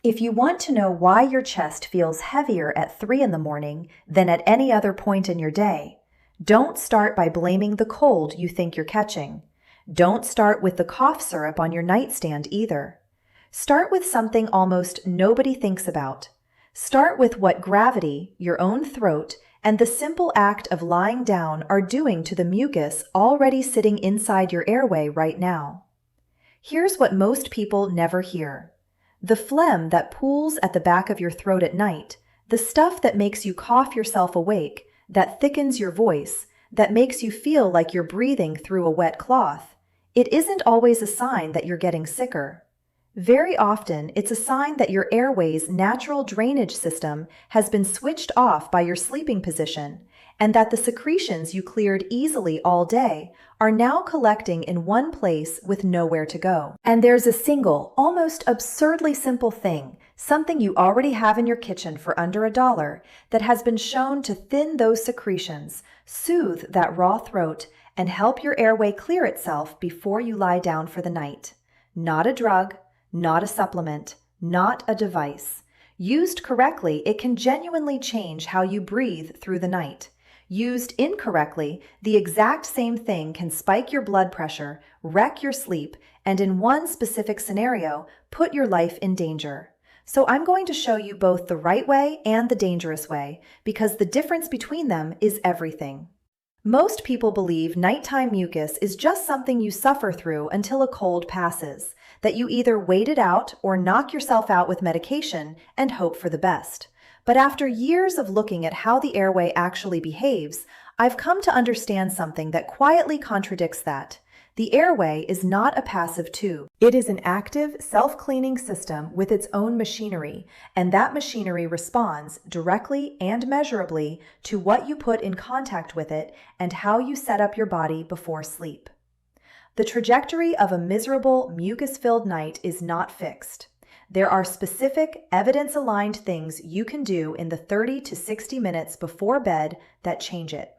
If you want to know why your chest feels heavier at 3 in the morning than at any other point in your day, don't start by blaming the cold you think you're catching. Don't start with the cough syrup on your nightstand either. Start with something almost nobody thinks about. Start with what gravity, your own throat, and the simple act of lying down are doing to the mucus already sitting inside your airway right now. Here's what most people never hear. The phlegm that pools at the back of your throat at night, the stuff that makes you cough yourself awake, that thickens your voice, that makes you feel like you're breathing through a wet cloth, it isn't always a sign that you're getting sicker. Very often, it's a sign that your airway's natural drainage system has been switched off by your sleeping position, and that the secretions you cleared easily all day are now collecting in one place with nowhere to go. And there's a single, almost absurdly simple thing, something you already have in your kitchen for under $1, that has been shown to thin those secretions, soothe that raw throat, and help your airway clear itself before you lie down for the night. Not a drug, not a supplement, not a device. Used correctly, it can genuinely change how you breathe through the night. Used incorrectly, the exact same thing can spike your blood pressure, wreck your sleep, and in one specific scenario, put your life in danger. So I'm going to show you both the right way and the dangerous way, because the difference between them is everything. Most people believe nighttime mucus is just something you suffer through until a cold passes, that you either wait it out or knock yourself out with medication and hope for the best. But after years of looking at how the airway actually behaves, I've come to understand something that quietly contradicts that. The airway is not a passive tube. It is an active, self-cleaning system with its own machinery, and that machinery responds directly and measurably to what you put in contact with it and how you set up your body before sleep. The trajectory of a miserable, mucus-filled night is not fixed. There are specific, evidence-aligned things you can do in the 30 to 60 minutes before bed that change it.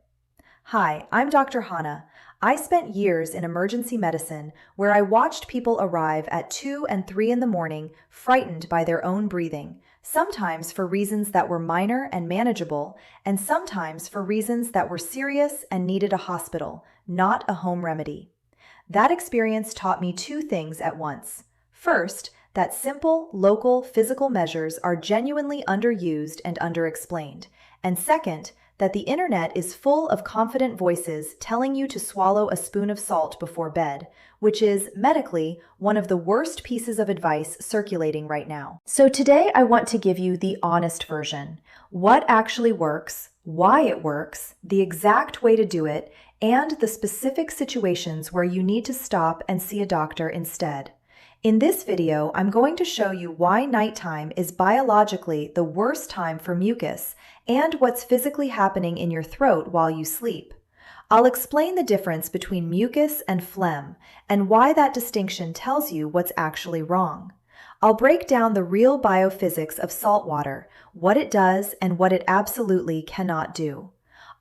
Hi, I'm Dr. Hana. I spent years in emergency medicine where I watched people arrive at 2 and 3 in the morning frightened by their own breathing, sometimes for reasons that were minor and manageable, and sometimes for reasons that were serious and needed a hospital, not a home remedy. That experience taught me two things at once. First, that simple, local, physical measures are genuinely underused and underexplained. And second, that the internet is full of confident voices telling you to swallow a spoon of salt before bed, which is, medically, one of the worst pieces of advice circulating right now. So today I want to give you the honest version. What actually works, why it works, the exact way to do it, and the specific situations where you need to stop and see a doctor instead. In this video, I'm going to show you why nighttime is biologically the worst time for mucus and what's physically happening in your throat while you sleep. I'll explain the difference between mucus and phlegm and why that distinction tells you what's actually wrong. I'll break down the real biophysics of saltwater, what it does and what it absolutely cannot do.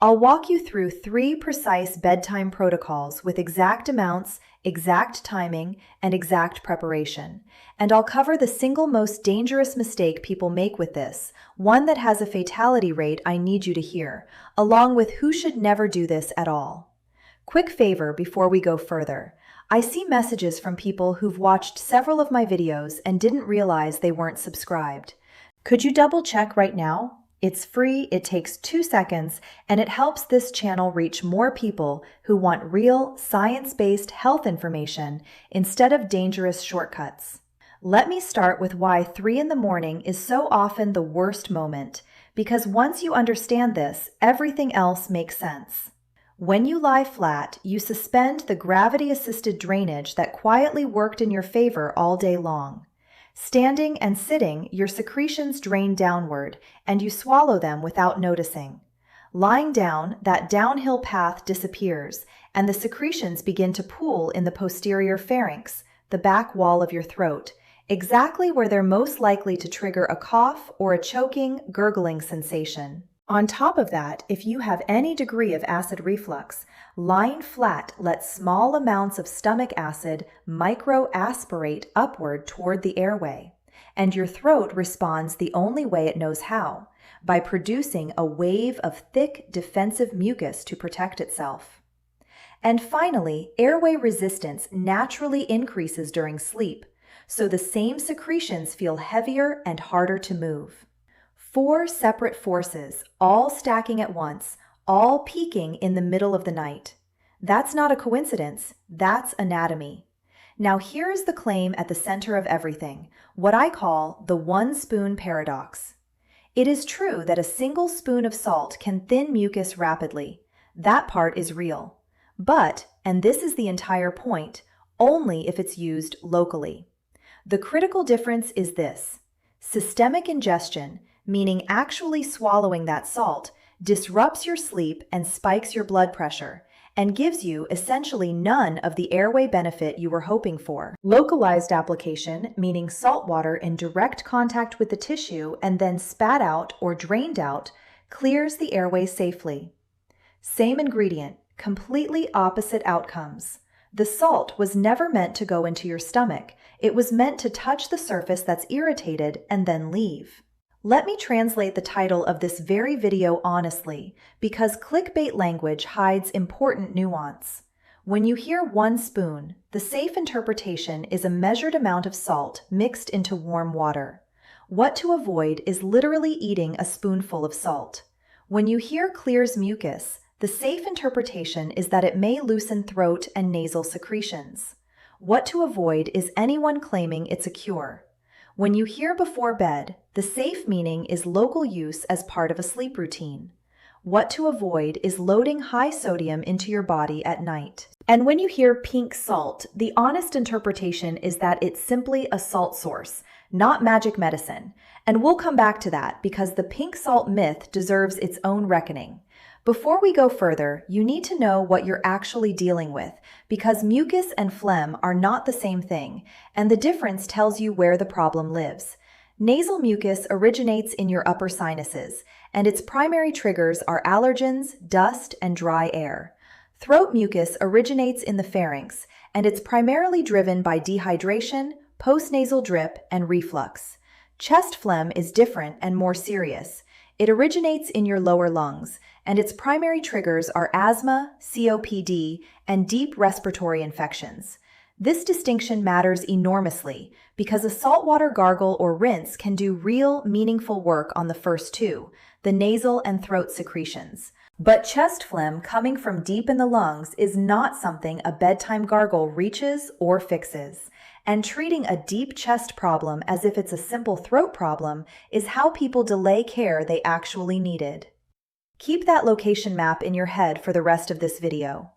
I'll walk you through 3 precise bedtime protocols with exact amounts, exact timing, and exact preparation. And I'll cover the single most dangerous mistake people make with this, one that has a fatality rate I need you to hear, along with who should never do this at all. Quick favor before we go further. I see messages from people who've watched several of my videos and didn't realize they weren't subscribed. Could you double check right now? It's free, it takes 2 seconds, and it helps this channel reach more people who want real, science-based health information instead of dangerous shortcuts. Let me start with why 3 in the morning is so often the worst moment, because once you understand this, everything else makes sense. When you lie flat, you suspend the gravity-assisted drainage that quietly worked in your favor all day long. Standing and sitting, your secretions drain downward, and you swallow them without noticing. Lying down, that downhill path disappears, and the secretions begin to pool in the posterior pharynx, the back wall of your throat, exactly where they're most likely to trigger a cough or a choking, gurgling sensation. On top of that, if you have any degree of acid reflux, lying flat lets small amounts of stomach acid microaspirate upward toward the airway. and your throat responds the only way it knows how, by producing a wave of thick, defensive mucus to protect itself. And finally, airway resistance naturally increases during sleep, so the same secretions feel heavier and harder to move. 4 separate forces, all stacking at once, all peaking in the middle of the night. That's not a coincidence, that's anatomy. Now here's the claim at the center of everything, what I call the one spoon paradox. It is true that a single spoon of salt can thin mucus rapidly. That part is real. But, and this is the entire point, only if it's used locally. The critical difference is this: systemic ingestion, meaning actually swallowing that salt, disrupts your sleep and spikes your blood pressure, and gives you essentially none of the airway benefit you were hoping for. Localized application, meaning salt water in direct contact with the tissue and then spat out or drained out, clears the airway safely. Same ingredient, completely opposite outcomes. The salt was never meant to go into your stomach. It was meant to touch the surface that's irritated and then leave. Let me translate the title of this very video honestly, because clickbait language hides important nuance. When you hear 1 spoon, the safe interpretation is a measured amount of salt mixed into warm water. What to avoid is literally eating a spoonful of salt. When you hear clears mucus, the safe interpretation is that it may loosen throat and nasal secretions. What to avoid is anyone claiming it's a cure. When you hear before bed, the safe meaning is local use as part of a sleep routine. What to avoid is loading high sodium into your body at night. And when you hear pink salt, the honest interpretation is that it's simply a salt source, not magic medicine. And we'll come back to that because the pink salt myth deserves its own reckoning. Before we go further, you need to know what you're actually dealing with, because mucus and phlegm are not the same thing, and the difference tells you where the problem lives. Nasal mucus originates in your upper sinuses, and its primary triggers are allergens, dust, and dry air. Throat mucus originates in the pharynx, and it's primarily driven by dehydration, postnasal drip, and reflux. Chest phlegm is different and more serious. It originates in your lower lungs, and its primary triggers are asthma, COPD, and deep respiratory infections. This distinction matters enormously because a saltwater gargle or rinse can do real, meaningful work on the first 2, the nasal and throat secretions. But chest phlegm coming from deep in the lungs is not something a bedtime gargle reaches or fixes. And treating a deep chest problem as if it's a simple throat problem is how people delay care they actually needed. Keep that location map in your head for the rest of this video.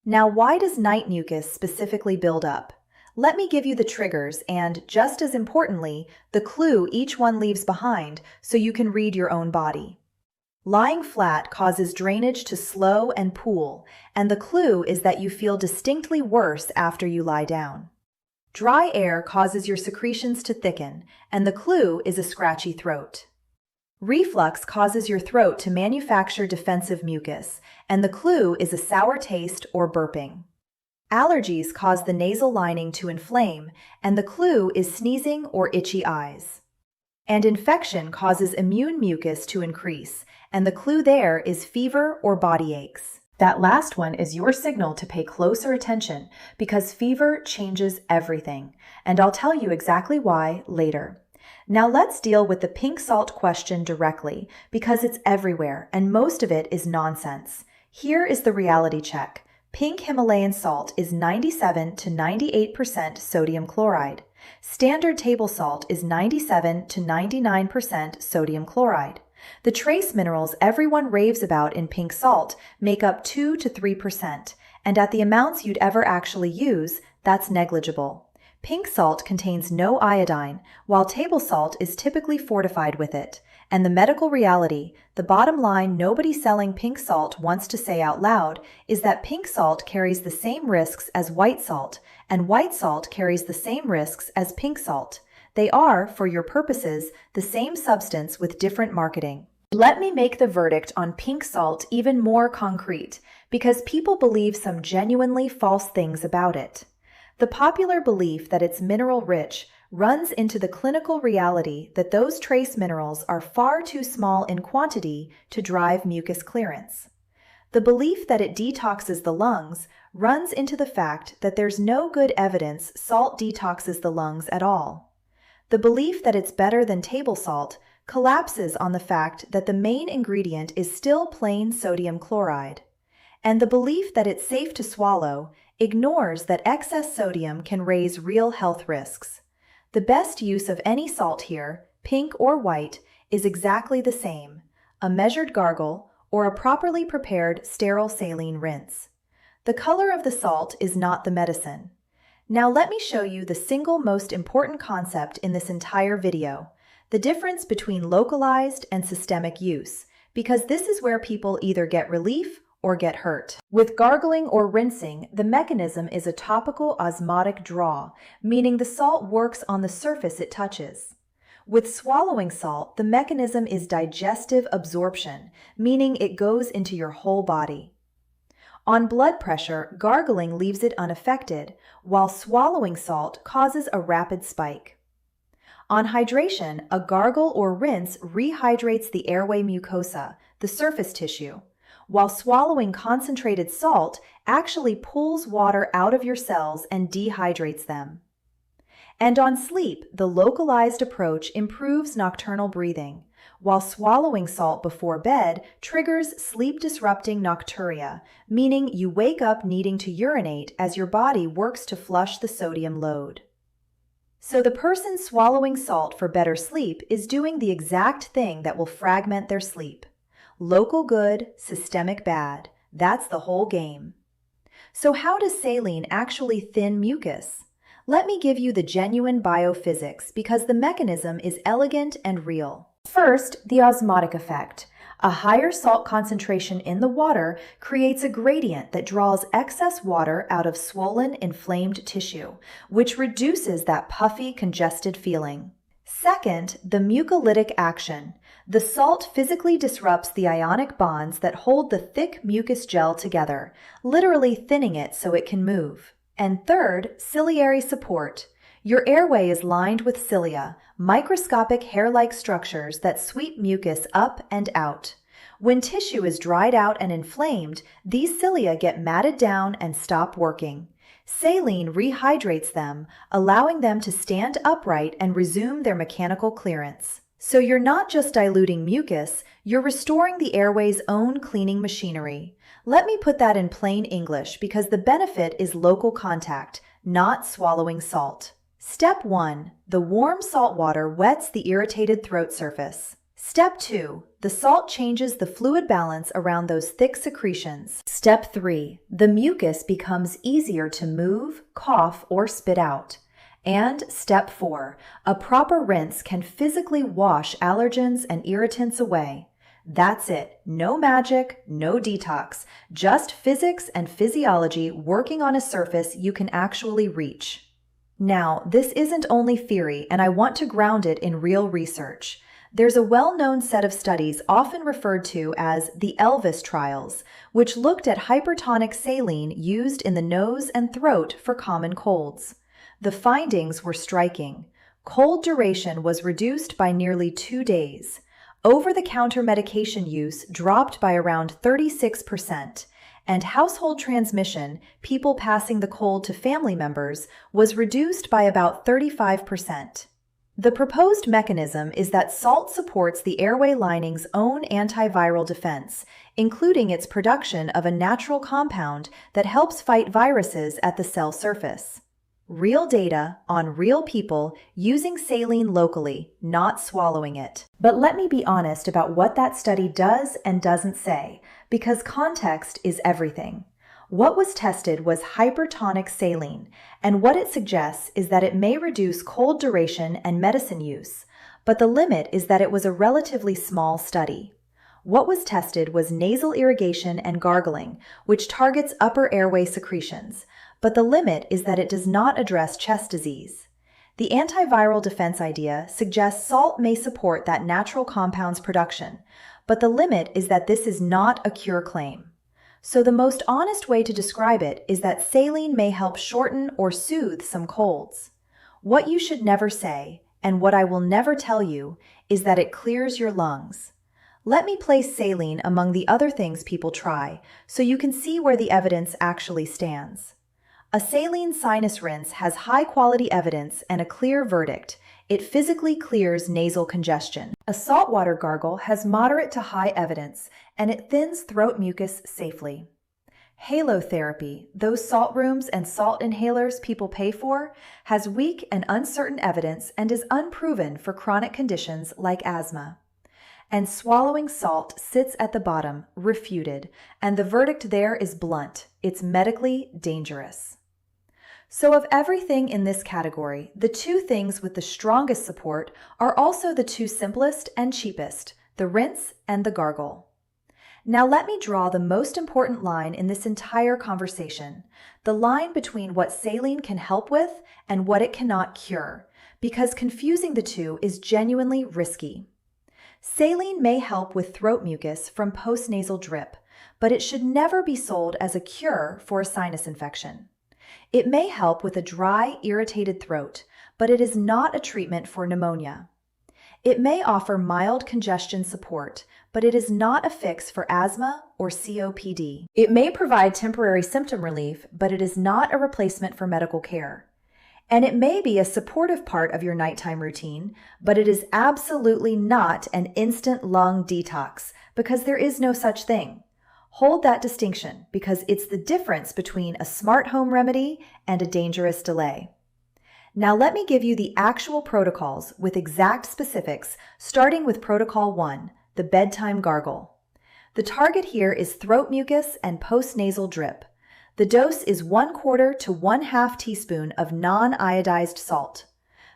Now, why does night mucus specifically build up? Let me give you the triggers and, just as importantly, the clue each one leaves behind so you can read your own body. Lying flat causes drainage to slow and pool, and the clue is that you feel distinctly worse after you lie down. Dry air causes your secretions to thicken, and the clue is a scratchy throat. Reflux causes your throat to manufacture defensive mucus, and the clue is a sour taste or burping. Allergies cause the nasal lining to inflame, and the clue is sneezing or itchy eyes. And infection causes immune mucus to increase, and the clue there is fever or body aches. That last one is your signal to pay closer attention because fever changes everything, and I'll tell you exactly why later. Now let's deal with the pink salt question directly because it's everywhere and most of it is nonsense. Here is the reality check. Pink Himalayan salt is 97 to 98% sodium chloride. Standard table salt is 97 to 99% sodium chloride. The trace minerals everyone raves about in pink salt make up 2 to 3%, and at the amounts you'd ever actually use, that's negligible. Pink salt contains no iodine, while table salt is typically fortified with it. And the medical reality, the bottom line nobody selling pink salt wants to say out loud, is that pink salt carries the same risks as white salt, and white salt carries the same risks as pink salt. They are, for your purposes, the same substance with different marketing. Let me make the verdict on pink salt even more concrete, because people believe some genuinely false things about it. The popular belief that it's mineral-rich runs into the clinical reality that those trace minerals are far too small in quantity to drive mucus clearance. The belief that it detoxes the lungs runs into the fact that there's no good evidence salt detoxes the lungs at all. The belief that it's better than table salt collapses on the fact that the main ingredient is still plain sodium chloride. And the belief that it's safe to swallow ignores that excess sodium can raise real health risks. The best use of any salt here, pink or white, is exactly the same: a measured gargle or a properly prepared sterile saline rinse. The color of the salt is not the medicine. Now let me show you the single most important concept in this entire video: the difference between localized and systemic use, because this is where people either get relief or get hurt. With gargling or rinsing, the mechanism is a topical osmotic draw, meaning the salt works on the surface it touches. With swallowing salt, the mechanism is digestive absorption, meaning it goes into your whole body. On blood pressure, gargling leaves it unaffected, while swallowing salt causes a rapid spike. On hydration, a gargle or rinse rehydrates the airway mucosa, the surface tissue, while swallowing concentrated salt actually pulls water out of your cells and dehydrates them. And on sleep, the localized approach improves nocturnal breathing, while swallowing salt before bed triggers sleep-disrupting nocturia, meaning you wake up needing to urinate as your body works to flush the sodium load. So the person swallowing salt for better sleep is doing the exact thing that will fragment their sleep. Local good, systemic bad. That's the whole game. So how does saline actually thin mucus? Let me give you the genuine biophysics because the mechanism is elegant and real. First, the osmotic effect. A higher salt concentration in the water creates a gradient that draws excess water out of swollen, inflamed tissue, which reduces that puffy, congested feeling. Second, the mucolytic action. The salt physically disrupts the ionic bonds that hold the thick mucus gel together, literally thinning it so it can move. And third, ciliary support. Your airway is lined with cilia, microscopic hair-like structures that sweep mucus up and out. When tissue is dried out and inflamed, these cilia get matted down and stop working. Saline rehydrates them, allowing them to stand upright and resume their mechanical clearance. So you're not just diluting mucus, you're restoring the airway's own cleaning machinery. Let me put that in plain English because the benefit is local contact, not swallowing salt. Step 1. The warm salt water wets the irritated throat surface. Step 2. The salt changes the fluid balance around those thick secretions. Step 3. The mucus becomes easier to move, cough, or spit out. And step 4, a proper rinse can physically wash allergens and irritants away. That's it. No magic, no detox, just physics and physiology working on a surface you can actually reach. Now, this isn't only theory, and I want to ground it in real research. There's a well-known set of studies often referred to as the Elvis trials, which looked at hypertonic saline used in the nose and throat for common colds. The findings were striking. Cold duration was reduced by nearly 2 days. Over-the-counter medication use dropped by around 36%, and household transmission, people passing the cold to family members, was reduced by about 35%. The proposed mechanism is that salt supports the airway lining's own antiviral defense, including its production of a natural compound that helps fight viruses at the cell surface. Real data on real people using saline locally, not swallowing it. But let me be honest about what that study does and doesn't say, because context is everything. What was tested was hypertonic saline, and what it suggests is that it may reduce cold duration and medicine use, but the limit is that it was a relatively small study. What was tested was nasal irrigation and gargling, which targets upper airway secretions, but the limit is that it does not address chest disease. The antiviral defense idea suggests salt may support that natural compound's production, but the limit is that this is not a cure claim. So the most honest way to describe it is that saline may help shorten or soothe some colds. What you should never say, and what I will never tell you, is that it clears your lungs. Let me place saline among the other things people try so you can see where the evidence actually stands. A saline sinus rinse has high-quality evidence and a clear verdict. It physically clears nasal congestion. A saltwater gargle has moderate to high evidence, and it thins throat mucus safely. Halotherapy, those salt rooms and salt inhalers people pay for, has weak and uncertain evidence and is unproven for chronic conditions like asthma. And swallowing salt sits at the bottom, refuted, and the verdict there is blunt. It's medically dangerous. So of everything in this category, the two things with the strongest support are also the two simplest and cheapest, the rinse and the gargle. Now let me draw the most important line in this entire conversation, the line between what saline can help with and what it cannot cure, because confusing the two is genuinely risky. Saline may help with throat mucus from postnasal drip, but it should never be sold as a cure for a sinus infection. It may help with a dry, irritated throat, but it is not a treatment for pneumonia. It may offer mild congestion support, but it is not a fix for asthma or COPD. It may provide temporary symptom relief, but it is not a replacement for medical care. And it may be a supportive part of your nighttime routine, but it is absolutely not an instant lung detox, because there is no such thing. Hold that distinction, because it's the difference between a smart home remedy and a dangerous delay. Now let me give you the actual protocols with exact specifics, starting with Protocol 1, the bedtime gargle. The target here is throat mucus and postnasal drip. The dose is 1/4 to 1/2 teaspoon of non-iodized salt.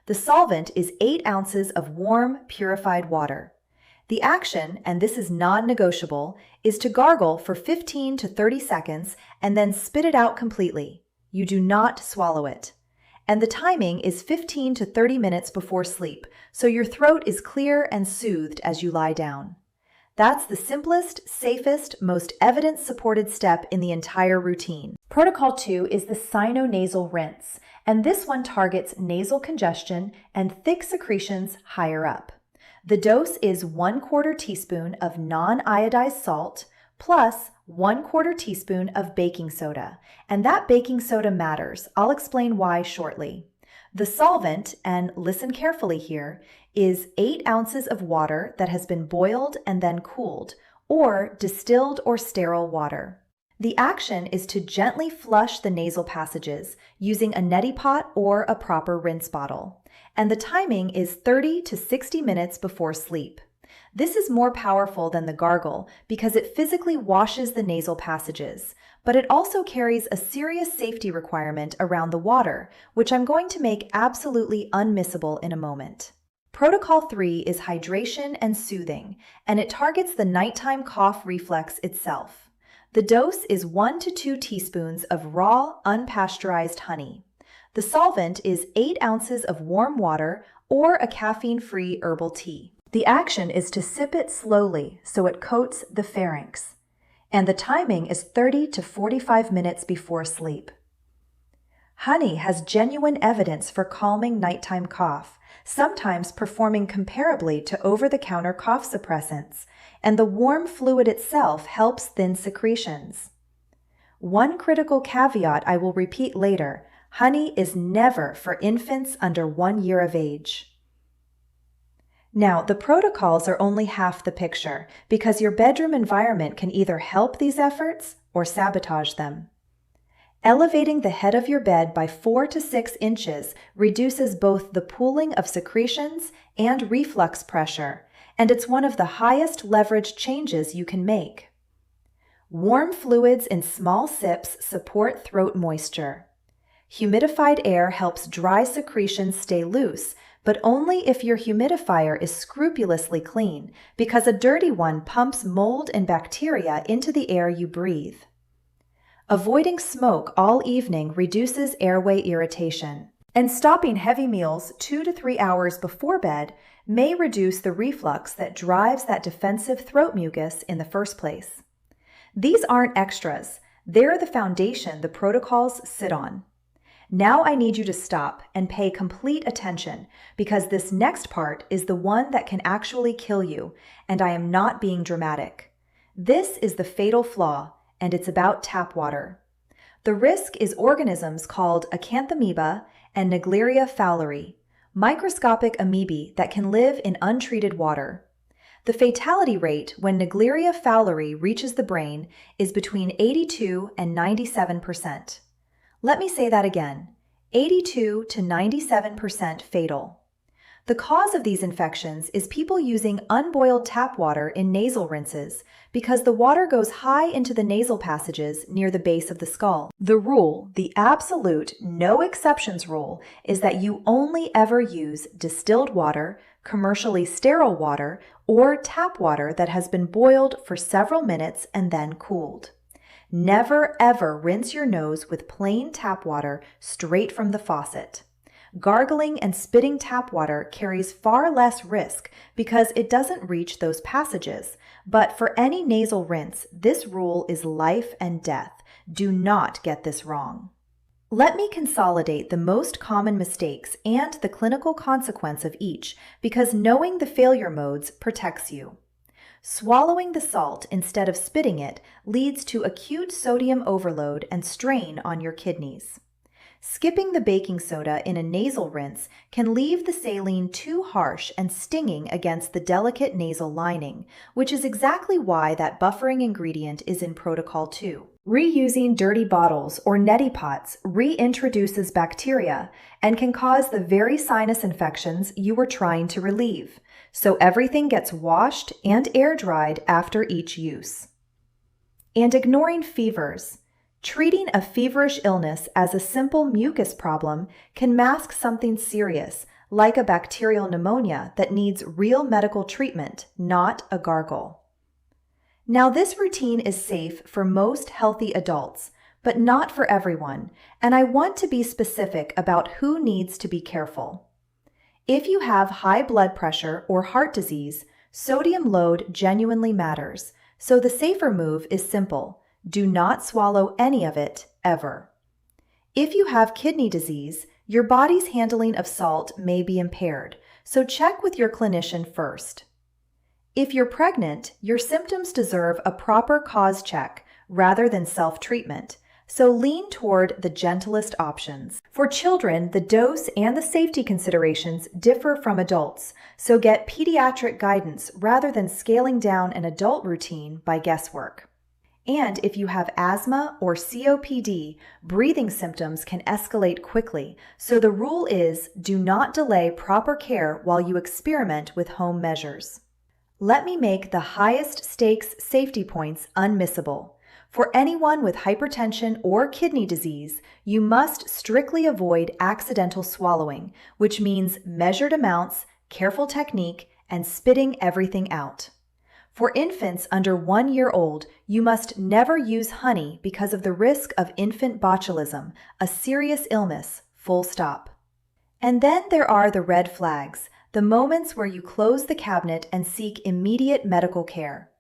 The solvent is 8 ounces of warm, purified water. The action, and this is non-negotiable, is to gargle for 15 to 30 seconds and then spit it out completely. You do not swallow it. And the timing is 15 to 30 minutes before sleep, so your throat is clear and soothed as you lie down. That's the simplest, safest, most evidence-supported step in the entire routine. Protocol 2 is the sinonasal rinse, and this one targets nasal congestion and thick secretions higher up. The dose is 1/4 teaspoon of non-iodized salt plus 1/4 teaspoon of baking soda, and that baking soda matters. I'll explain why shortly. The solvent, and listen carefully here, is 8 ounces of water that has been boiled and then cooled, or distilled or sterile water. The action is to gently flush the nasal passages using a neti pot or a proper rinse bottle, and the timing is 30 to 60 minutes before sleep. This is more powerful than the gargle because it physically washes the nasal passages, but it also carries a serious safety requirement around the water, which I'm going to make absolutely unmissable in a moment. Protocol 3 is hydration and soothing, and it targets the nighttime cough reflex itself. The dose is 1 to 2 teaspoons of raw, unpasteurized honey. The solvent is 8 ounces of warm water or a caffeine-free herbal tea. The action is to sip it slowly so it coats the pharynx, and the timing is 30 to 45 minutes before sleep. Honey has genuine evidence for calming nighttime cough, sometimes performing comparably to over-the-counter cough suppressants, and the warm fluid itself helps thin secretions. One critical caveat I will repeat later: honey is never for infants under 1 year of age. Now, the protocols are only half the picture because your bedroom environment can either help these efforts or sabotage them. Elevating the head of your bed by 4 to 6 inches reduces both the pooling of secretions and reflux pressure, and it's one of the highest leverage changes you can make. Warm fluids in small sips support throat moisture. Humidified air helps dry secretions stay loose, but only if your humidifier is scrupulously clean, because a dirty one pumps mold and bacteria into the air you breathe. Avoiding smoke all evening reduces airway irritation, and stopping heavy meals 2 to 3 hours before bed may reduce the reflux that drives that defensive throat mucus in the first place. These aren't extras, they're the foundation the protocols sit on. Now I need you to stop and pay complete attention because this next part is the one that can actually kill you, and I am not being dramatic. This is the fatal flaw, and it's about tap water. The risk is organisms called acanthamoeba and Naegleria fowleri, microscopic amoebae that can live in untreated water. The fatality rate when Naegleria fowleri reaches the brain is between 82 and 97%. Let me say that again, 82 to 97% fatal. The cause of these infections is people using unboiled tap water in nasal rinses because the water goes high into the nasal passages near the base of the skull. The rule, the absolute no exceptions rule, is that you only ever use distilled water, commercially sterile water, or tap water that has been boiled for several minutes and then cooled. Never ever rinse your nose with plain tap water straight from the faucet. Gargling and spitting tap water carries far less risk because it doesn't reach those passages, but for any nasal rinse, this rule is life and death. Do not get this wrong. Let me consolidate the most common mistakes and the clinical consequence of each because knowing the failure modes protects you. Swallowing the salt instead of spitting it leads to acute sodium overload and strain on your kidneys. Skipping the baking soda in a nasal rinse can leave the saline too harsh and stinging against the delicate nasal lining, which is exactly why that buffering ingredient is in Protocol 2. Reusing dirty bottles or neti pots reintroduces bacteria and can cause the very sinus infections you were trying to relieve, so everything gets washed and air-dried after each use. And ignoring fevers. Treating a feverish illness as a simple mucus problem can mask something serious, like a bacterial pneumonia that needs real medical treatment, not a gargle. Now, this routine is safe for most healthy adults, but not for everyone, and I want to be specific about who needs to be careful. If you have high blood pressure or heart disease, sodium load genuinely matters, so the safer move is simple. Do not swallow any of it, ever. If you have kidney disease, your body's handling of salt may be impaired, so check with your clinician first. If you're pregnant, your symptoms deserve a proper cause check rather than self-treatment, so lean toward the gentlest options. For children, the dose and the safety considerations differ from adults, so get pediatric guidance rather than scaling down an adult routine by guesswork. And if you have asthma or COPD, breathing symptoms can escalate quickly, so the rule is do not delay proper care while you experiment with home measures. Let me make the highest stakes safety points unmissable. For anyone with hypertension or kidney disease, you must strictly avoid accidental swallowing, which means measured amounts, careful technique, and spitting everything out. For infants under 1 year old, you must never use honey because of the risk of infant botulism, a serious illness, full stop. And then there are the red flags, the moments where you close the cabinet and seek immediate medical care.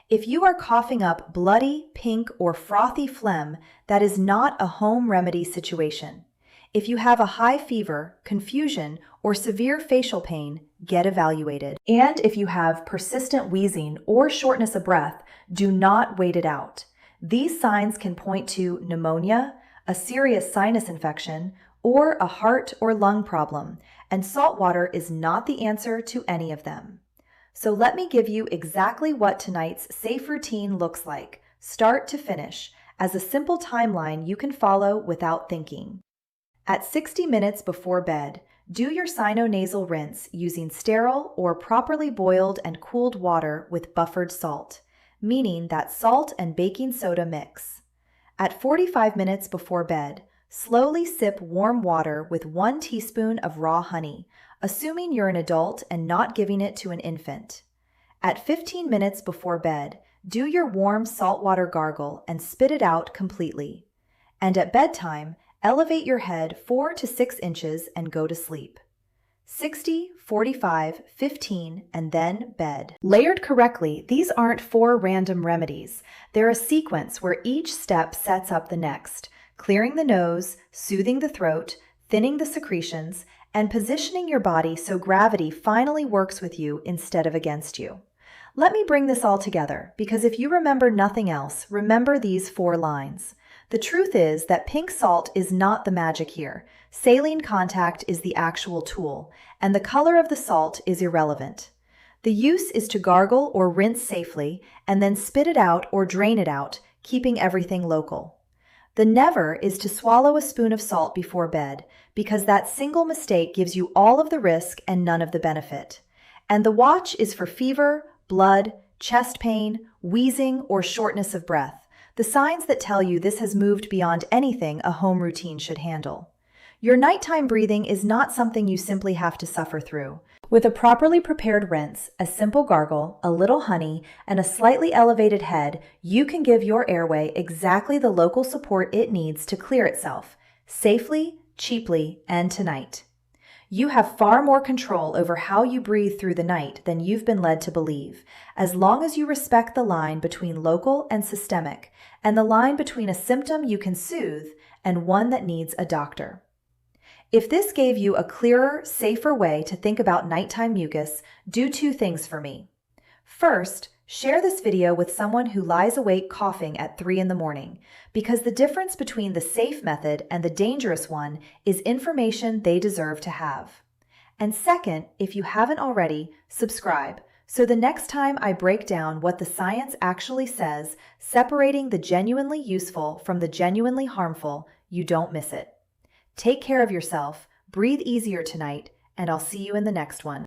If you are coughing up bloody, pink, or frothy phlegm, that is not a home remedy situation. If you have a high fever, confusion, or severe facial pain, get evaluated. And if you have persistent wheezing or shortness of breath, do not wait it out. These signs can point to pneumonia, a serious sinus infection, or a heart or lung problem, and salt water is not the answer to any of them. So let me give you exactly what tonight's safe routine looks like, start to finish, as a simple timeline you can follow without thinking. At 60 minutes before bed, do your sinonasal rinse using sterile or properly boiled and cooled water with buffered salt, meaning that salt and baking soda mix. At 45 minutes before bed, slowly sip warm water with 1 teaspoon of raw honey, assuming you're an adult and not giving it to an infant. At 15 minutes before bed, do your warm saltwater gargle and spit it out completely. And at bedtime, elevate your head 4 to 6 inches and go to sleep. 60, 45, 15, and then bed. Layered correctly, these aren't 4 random remedies. They're a sequence where each step sets up the next. clearing the nose, soothing the throat, thinning the secretions, and positioning your body so gravity finally works with you instead of against you. Let me bring this all together, because if you remember nothing else, remember these 4 lines. The truth is that pink salt is not the magic here. Saline contact is the actual tool, and the color of the salt is irrelevant. The use is to gargle or rinse safely, and then spit it out or drain it out, keeping everything local. The never is to swallow a spoon of salt before bed, because that single mistake gives you all of the risk and none of the benefit. And the watch is for fever, blood, chest pain, wheezing, or shortness of breath, the signs that tell you this has moved beyond anything a home routine should handle. Your nighttime breathing is not something you simply have to suffer through. With a properly prepared rinse, a simple gargle, a little honey, and a slightly elevated head, you can give your airway exactly the local support it needs to clear itself, safely, cheaply, and tonight. You have far more control over how you breathe through the night than you've been led to believe, as long as you respect the line between local and systemic, and the line between a symptom you can soothe and one that needs a doctor. If this gave you a clearer, safer way to think about nighttime mucus, do 2 things for me. First, share this video with someone who lies awake coughing at 3 in the morning, because the difference between the safe method and the dangerous one is information they deserve to have. And second, if you haven't already, subscribe, so the next time I break down what the science actually says, separating the genuinely useful from the genuinely harmful, you don't miss it. Take care of yourself, breathe easier tonight, and I'll see you in the next one.